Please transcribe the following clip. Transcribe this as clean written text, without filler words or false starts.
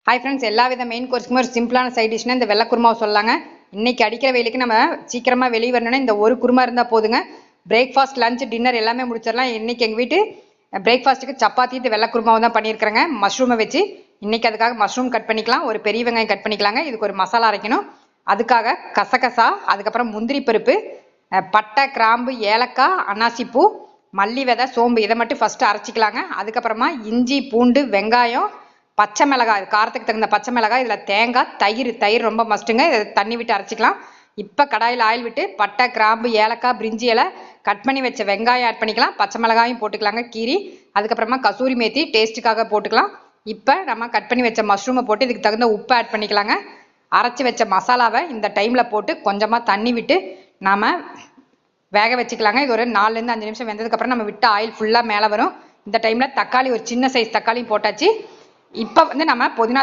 Hi friends, எல்லா வித main கோர்ஸ்க்குமே ஒரு சிம்பிளான சைட் டிஷ்னா இந்த வெள்ளை குருமாவை சொல்லலாங்க. இன்னைக்கு அடிக்கிற வெயிலுக்கு நம்ம சீக்கிரமாக வெளியே வரணும்னா இந்த ஒரு குருமா இருந்தால் போதுங்க. பிரேக்ஃபாஸ்ட், லஞ்ச், டின்னர் எல்லாமே முடிச்சிடலாம். இன்னைக்கு எங்கள் வீட்டு பிரேக்ஃபாஸ்ட்டுக்கு சப்பாத்தி இது வெள்ளை குருமாவை தான் பண்ணியிருக்கிறேங்க. மஷ்ரூமை வச்சு இன்னைக்கு அதுக்காக மஷ்ரூம் கட் பண்ணிக்கலாம். ஒரு பெரிய வெங்காயம் கட் பண்ணிக்கலாங்க. இதுக்கு ஒரு மசாலா அரைக்கணும். அதுக்காக கசகசா, அதுக்கப்புறம் முந்திரி பருப்பு, பட்டை, கிராம்பு, ஏலக்காய், அன்னாசிப்பூ, மல்லி விதை, சோம்பு இதை மட்டும் ஃபஸ்ட்டு அரைச்சிக்கலாங்க. அதுக்கப்புறமா இஞ்சி, பூண்டு, வெங்காயம், பச்சை மிளகாய், காரத்துக்கு தகுந்த பச்சை மிளகாய், இதில் தேங்காய், தயிர் ரொம்ப மஸ்ட்டுங்க. இதை தண்ணி விட்டு அரைச்சிக்கலாம். இப்போ கடாயில் ஆயில் விட்டு பட்டை, கிராம்பு, ஏலக்காய், பிரிஞ்சி இலை, கட் பண்ணி வச்ச வெங்காயம் ஆட் பண்ணிக்கலாம். பச்சை மிளகாயும் போட்டுக்கலாங்க கீரி. அதுக்கப்புறமா கசூரி மேத்தி டேஸ்ட்டுக்காக போட்டுக்கலாம். இப்போ நம்ம கட் பண்ணி வச்ச மஷ்ரூமை போட்டு இதுக்கு தகுந்த உப்பு ஆட் பண்ணிக்கலாங்க. அரைச்சி வச்ச மசாலாவை இந்த டைமில் போட்டு கொஞ்சமாக தண்ணி விட்டு நாம் வேக வச்சுக்கலாங்க. இது ஒரு 4லேருந்து 5 நிமிஷம் வெந்ததுக்கப்புறம் நம்ம விட்டு ஆயில் ஃபுல்லாக மேலே வரும். இந்த டைமில் தக்காளி, ஒரு சின்ன சைஸ் தக்காளியும் போட்டாச்சு. இப்போ நம்ம புதினா